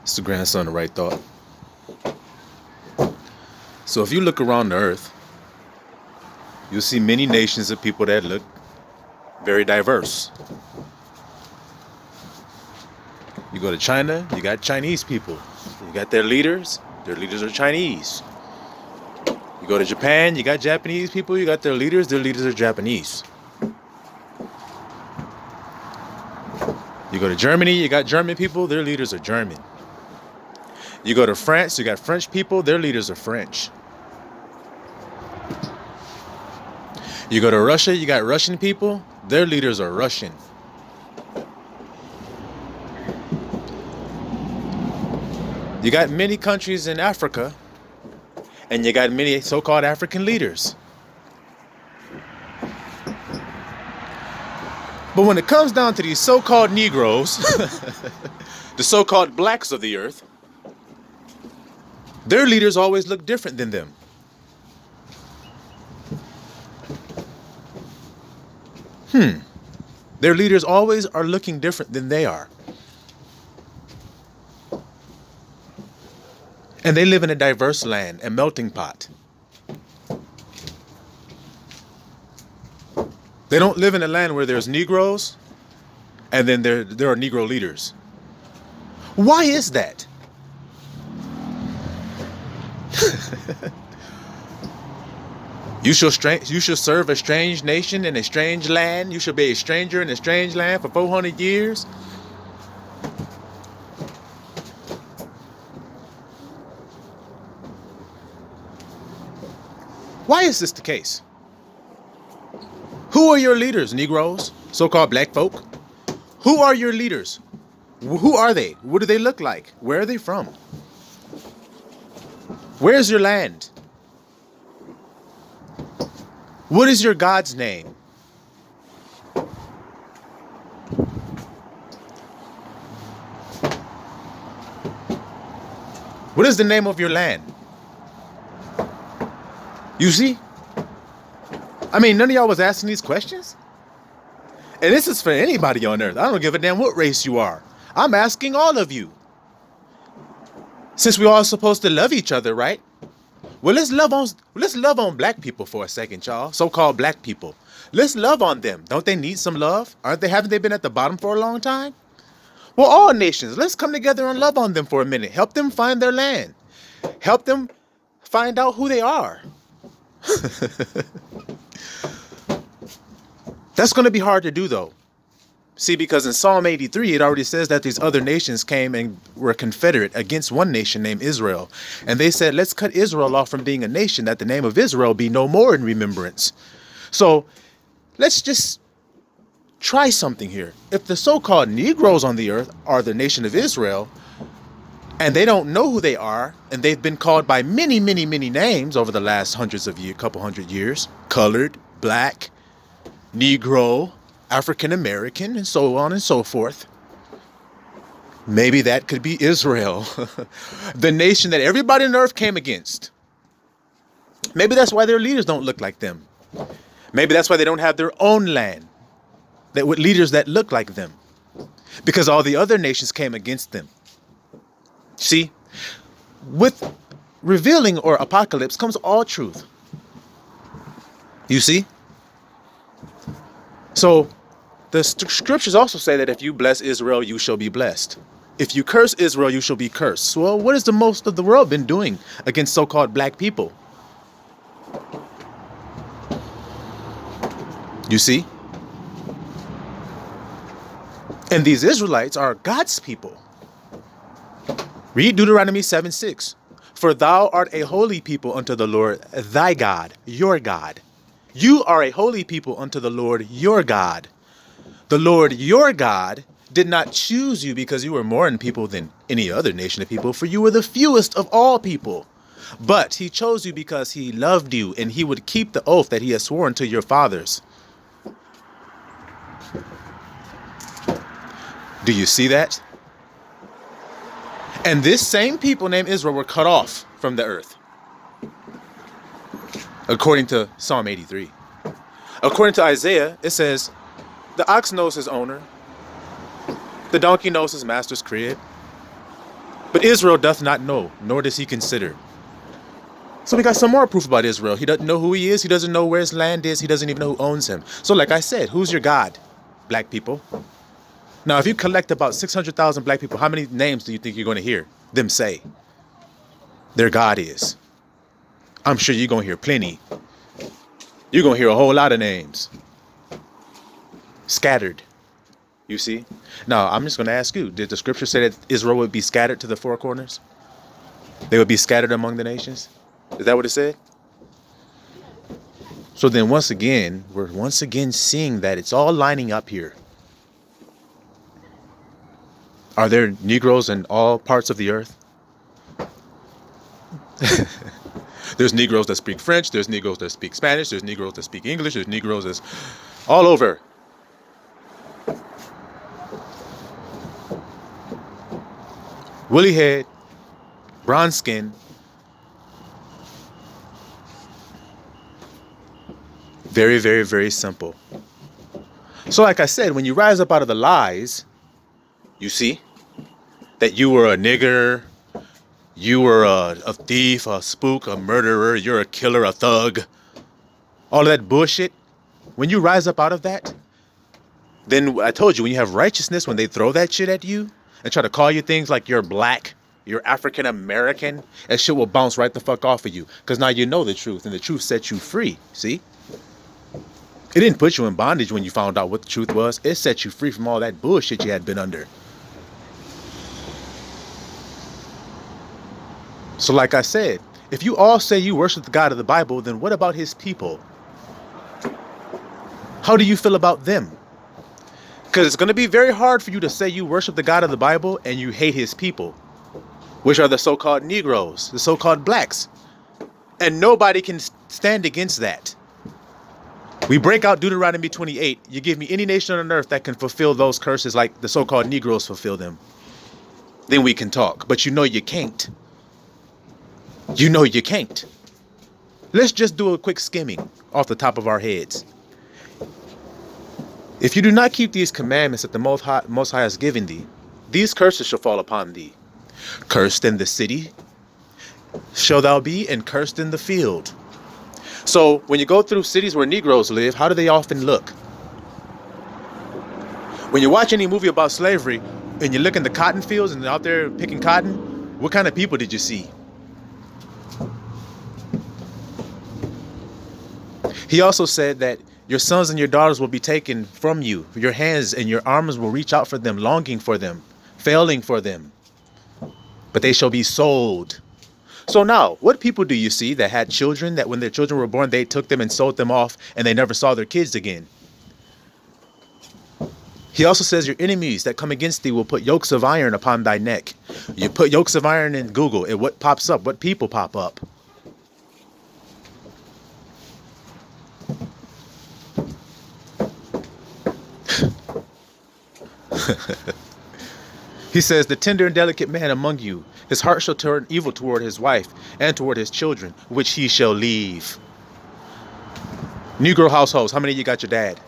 It's the grandson of Right Thought. So if you look around the earth, you'll see many nations of people that look very diverse. You go to China, you got Chinese people. You got their leaders are Chinese. You go to Japan, you got Japanese people, you got their leaders are Japanese. You go to Germany, you got German people, their leaders are German. You go to France, you got French people, their leaders are French. You go to Russia, you got Russian people, their leaders are Russian. You got many countries in Africa, and you got many so-called African leaders. But when it comes down to these so-called Negroes, the so-called blacks of the earth, their leaders always look different than them. Their leaders always are looking different than they are. And they live in a diverse land, a melting pot. They don't live in a land where there's Negroes and then there are Negro leaders. Why is that? You shall serve a strange nation in a strange land. You shall be a stranger in a strange land for 400 years. Why is this the case? Who are your leaders, Negroes, so-called black folk? Who are your leaders? Who are they? What do they look like? Where are they from? Where's your land? What is your God's name? What is the name of your land? You see? I mean, none of y'all was asking these questions. And this is for anybody on earth. I don't give a damn what race you are. I'm asking all of you. Since we all supposed to love each other, right? Well, let's love on black people for a second, y'all. So-called black people. Let's love on them. Don't they need some love? Haven't they been at the bottom for a long time? Well, all nations, let's come together and love on them for a minute. Help them find their land. Help them find out who they are. That's going to be hard to do, though. See, because in Psalm 83, it already says that these other nations came and were confederate against one nation named Israel. And they said, let's cut Israel off from being a nation, that the name of Israel be no more in remembrance. So let's just try something here. If the so-called Negroes on the earth are the nation of Israel, and they don't know who they are, and they've been called by many, many, many names over the last couple hundred years, colored, black, Negro, African American, and so on and so forth. Maybe that could be Israel, the nation that everybody on earth came against. Maybe that's why their leaders don't look like them. Maybe that's why they don't have their own land with leaders that look like them, because all the other nations came against them. See, with revealing or apocalypse comes all truth. You see? So the scriptures also say that if you bless Israel, you shall be blessed. If you curse Israel, you shall be cursed. Well, what has the most of the world been doing against so-called black people? You see? And these Israelites are God's people. Read Deuteronomy 7:6. For thou art a holy people unto the Lord thy God, your God. You are a holy people unto the Lord your God. The Lord your God did not choose you because you were more in people than any other nation of people, for you were the fewest of all people. But he chose you because he loved you, and he would keep the oath that he has sworn to your fathers. Do you see that? And this same people named Israel were cut off from the earth, according to Psalm 83. According to Isaiah, it says, the ox knows his owner, the donkey knows his master's crib, But Israel doth not know, nor does he consider. So we got some more proof about Israel. He doesn't know who he is. He doesn't know where his land is. He doesn't even know who owns him. So like I said, who's your God? Black people. Now, if you collect about 600,000 black people, how many names do you think you're going to hear them say their God is? I'm sure you're going to hear plenty. You're going to hear a whole lot of names. Scattered. You see? Now, I'm just going to ask you, did the scripture say that Israel would be scattered to the four corners? They would be scattered among the nations? Is that what it said? So then once again, we're once again seeing that it's all lining up here. Are there Negroes in all parts of the earth? There's Negroes that speak French. There's Negroes that speak Spanish. There's Negroes that speak English. There's Negroes that's all over. Woolly head, bronze skin. Very, very, very simple. So like I said, when you rise up out of the lies, you see that you were a nigger, you were a thief, a spook, a murderer, you're a killer, a thug, all of that bullshit. When you rise up out of that, then I told you, when you have righteousness, when they throw that shit at you and try to call you things like you're black, you're African American, that shit will bounce right the fuck off of you. Because now you know the truth, and the truth sets you free. See? It didn't put you in bondage when you found out what the truth was. It set you free from all that bullshit you had been under. So like I said, if you all say you worship the God of the Bible, then what about his people? How do you feel about them? Because it's going to be very hard for you to say you worship the God of the Bible and you hate his people, which are the so-called Negroes, the so-called blacks. And nobody can stand against that. We break out Deuteronomy 28. You give me any nation on earth that can fulfill those curses like the so-called Negroes fulfill them. Then we can talk. But you know you can't. You know you can't. Let's just do a quick skimming off the top of our heads. If you do not keep these commandments that the Most High has given thee, these curses shall fall upon thee. Cursed in the city shall thou be, and cursed in the field. So when you go through cities where Negroes live, how do they often look? When you watch any movie about slavery and you look in the cotton fields and they're out there picking cotton, what kind of people did you see? He also said that your sons and your daughters will be taken from you. Your hands and your arms will reach out for them, longing for them, failing for them. But they shall be sold. So now, what people do you see that had children, that when their children were born, they took them and sold them off and they never saw their kids again? He also says your enemies that come against thee will put yokes of iron upon thy neck. You put yokes of iron in Google, and what pops up? What people pop up? He says, the tender and delicate man among you, his heart shall turn evil toward his wife and toward his children, which he shall leave. Negro households, how many of you got your dad?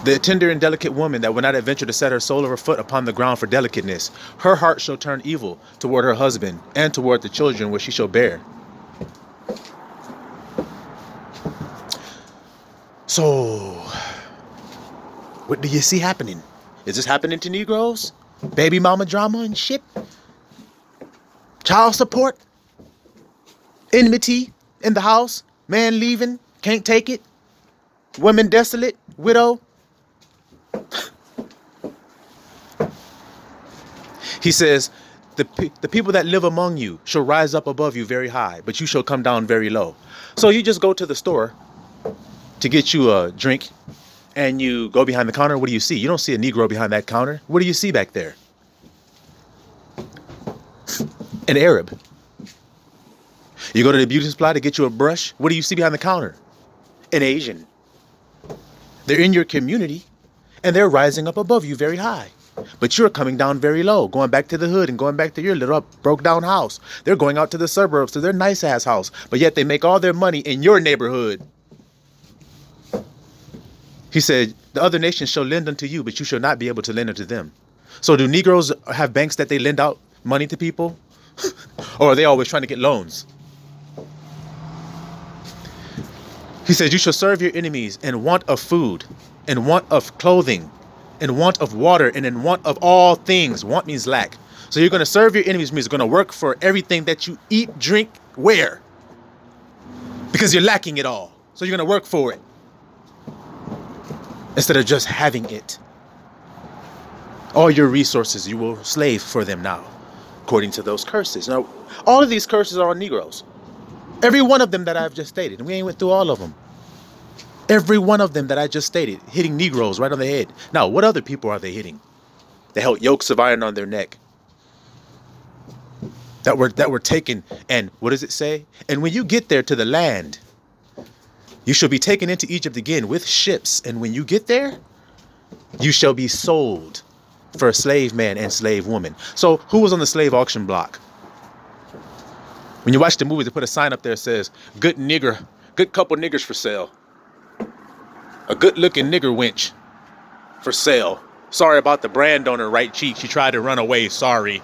The tender and delicate woman that will not adventure to set her sole or her foot upon the ground for delicateness, her heart shall turn evil toward her husband and toward the children which she shall bear. So, what do you see happening? Is this happening to Negroes? Baby mama drama and shit? Child support? Enmity in the house? Man leaving? Can't take it? Women desolate? Widow? He says, the people that live among you shall rise up above you very high, but you shall come down very low. So you just go to the store to get you a drink and you go behind the counter. What do you see? You don't see a Negro behind that counter. What do you see back there? An Arab. You go to the beauty supply to get you a brush. What do you see behind the counter? An Asian. They're in your community and they're rising up above you very high. But you're coming down very low, going back to the hood and going back to your little broke down house. They're going out to the suburbs to their nice ass house, but yet they make all their money in your neighborhood. He said, the other nations shall lend unto you, but you shall not be able to lend unto them. So do Negroes have banks that they lend out money to people? Or are they always trying to get loans? He says, you shall serve your enemies in want of food, in want of clothing, in want of water, and in want of all things. Want means lack. So you're going to serve your enemies means you're going to work for everything that you eat, drink, wear. Because you're lacking it all. So you're going to work for it. Instead of just having it. All your resources, you will slave for them now. According to those curses. Now, all of these curses are on Negroes. Every one of them that I've just stated. And we ain't went through all of them. Every one of them that I just stated. Hitting Negroes right on the head. Now, what other people are they hitting? They held yokes of iron on their neck. That were taken. And what does it say? And when you get there to the land, you shall be taken into Egypt again with ships. And when you get there, you shall be sold for a slave man and slave woman. So who was on the slave auction block? When you watch the movie, they put a sign up there that says, good couple niggers for sale. A good looking nigger wench for sale. Sorry about the brand on her right cheek. She tried to run away. Sorry.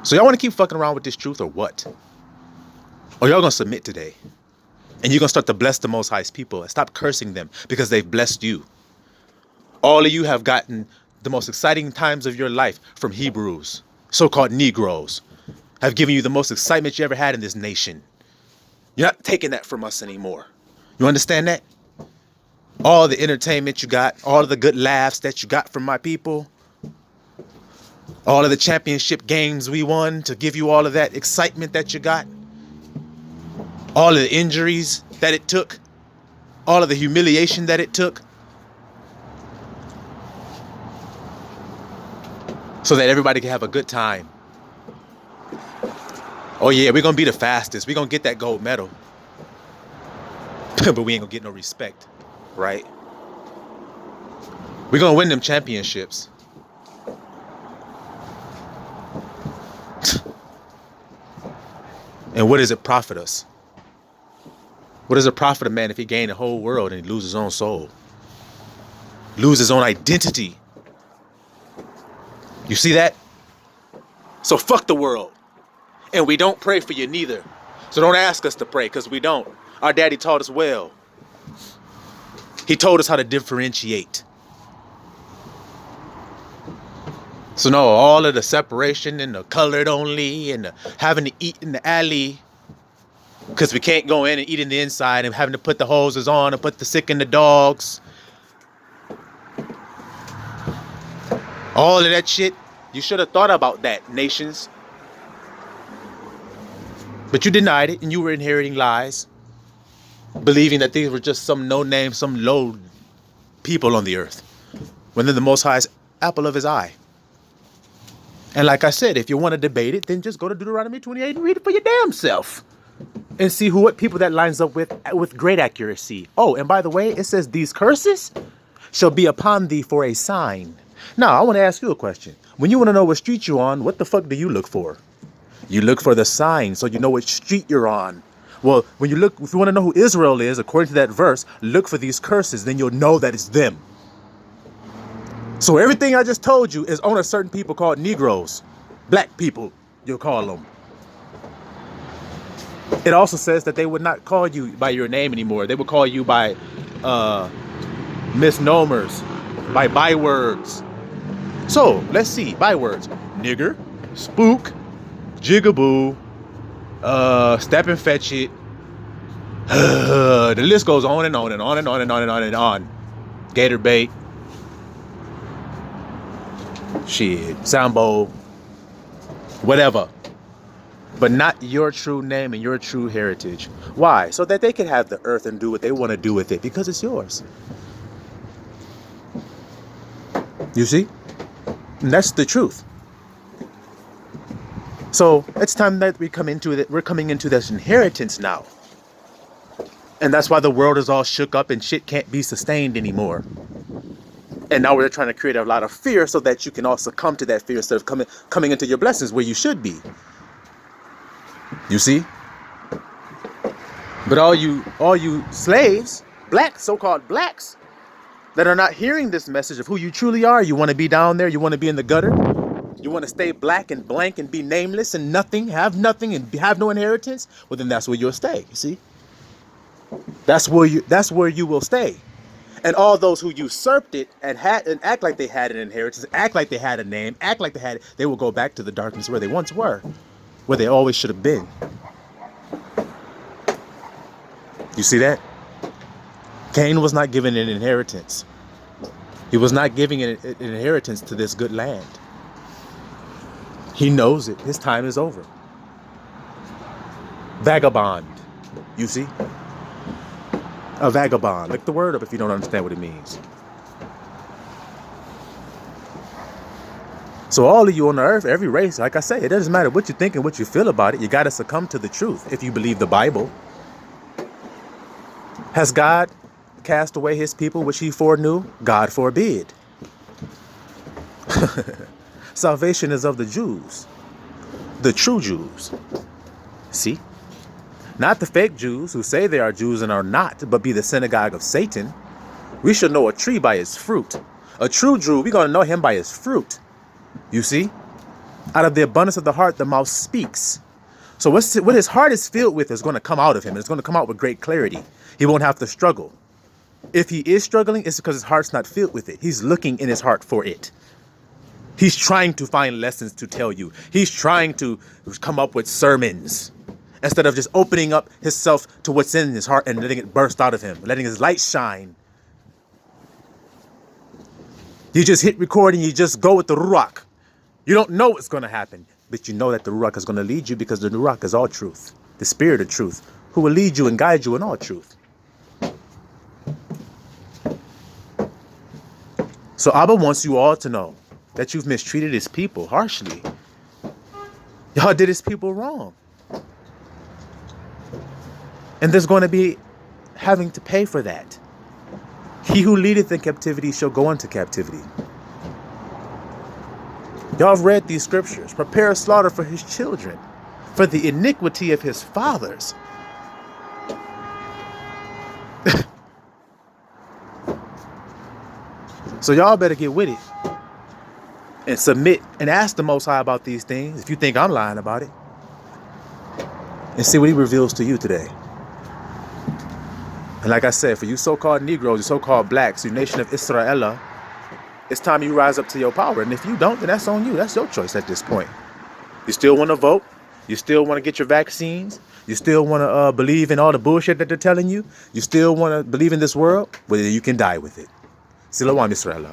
So y'all want to keep fucking around with this truth or what? Or y'all going to submit today? And you're going to start to bless the Most High's people and stop cursing them because they've blessed you. All of you have gotten the most exciting times of your life from Hebrews. So-called Negroes have given you the most excitement you ever had in this nation. You're not taking that from us anymore. You understand that? All the entertainment you got, all of the good laughs that you got from my people, all of the championship games we won to give you all of that excitement that you got, all of the injuries that it took, all of the humiliation that it took, so that everybody can have a good time. Oh yeah, we're going to be the fastest. We're going to get that gold medal. But we ain't going to get no respect, right? We're going to win them championships. And what does it profit us? What does it profit a man if he gain the whole world and he loses his own soul? Lose his own identity? You see that? So fuck the world. And we don't pray for you neither. So don't ask us to pray, because we don't. Our daddy taught us well. He told us how to differentiate. So no, all of the separation and the colored only and the having to eat in the alley because we can't go in and eat in the inside and having to put the hoses on and put the sick in the dogs. All of that shit, you should have thought about that, nations. But you denied it and you were inheriting lies, believing that these were just some no-name, some low people on the earth, when they're the Most High's apple of his eye. And like I said, if you want to debate it, then just go to Deuteronomy 28 and read it for your damn self. And see what people that lines up with great accuracy. Oh, and by the way, it says these curses shall be upon thee for a sign. Now, I want to ask you a question. When you want to know what street you're on, what the fuck do you look for? You look for the sign so you know which street you're on. Well, if you want to know who Israel is, according to that verse, look for these curses, then you'll know that it's them. So everything I just told you is on a certain people called Negroes. Black people, you'll call them. It also says that they would not call you by your name anymore. They would call you by misnomers, by bywords. So, let's see. Bywords. Nigger, spook, jigaboo, step and fetch it. The list goes on and on and on and on and on and on and on. Gator bait. Shit. Sambo. Whatever. But not your true name and your true heritage. Why? So that they can have the earth and do what they want to do with it, because it's yours. You see? And that's the truth. So it's time that we come into it. We're coming into this inheritance now. And that's why the world is all shook up and shit can't be sustained anymore. And now we're trying to create a lot of fear so that you can also come to that fear instead of coming into your blessings where you should be. You see? But all you slaves, blacks, so-called blacks, that are not hearing this message of who you truly are, you want to be down there, you want to be in the gutter, you want to stay black and blank and be nameless and nothing and have no inheritance, well then that's where you'll stay, you see? That's where you will stay. And all those who usurped it and act like they had an inheritance, act like they had a name, act like they will go back to the darkness where they once were, where they always should have been. You see that? Cain was not given an inheritance. He was not giving an inheritance to this good land. He knows it. His time is over. Vagabond. You see? A vagabond. Look the word up if you don't understand what it means. So all of you on the earth, every race, like I say, it doesn't matter what you think and what you feel about it. You got to succumb to the truth if you believe the Bible. Has God cast away his people which he foreknew? God forbid. Salvation is of the Jews, the true Jews. See? Not the fake Jews who say they are Jews and are not, but be the synagogue of Satan. We should know a tree by its fruit. A true Jew, we're going to know him by his fruit. You see? Out of the abundance of the heart, the mouth speaks. So what his heart is filled with is going to come out of him. It's going to come out with great clarity. He won't have to struggle. If he is struggling, it's because his heart's not filled with it. He's looking in his heart for it. He's trying to find lessons to tell you. He's trying to come up with sermons instead of just opening up himself to what's in his heart and letting it burst out of him, letting his light shine. You just hit record and you just go with the Ruach. You don't know what's going to happen, but you know that the Ruach is going to lead you because the Ruach is all truth, the spirit of truth, who will lead you and guide you in all truth. So Abba wants you all to know that you've mistreated his people harshly. Y'all did his people wrong. And there's going to be having to pay for that. He who leadeth in captivity shall go into captivity. Y'all have read these scriptures. Prepare a slaughter for his children, for the iniquity of his fathers. So y'all better get with it and submit and ask the Most High about these things if you think I'm lying about it, and see what he reveals to you today. And like I said, for you so-called Negroes, you so-called blacks, you nation of Israel, it's time you rise up to your power. And if you don't, then that's on you. That's your choice at this point. You still want to vote? You still want to get your vaccines? You still want to believe in all the bullshit that they're telling you? You still want to believe in this world? Well, you can die with it. Silawan Israel.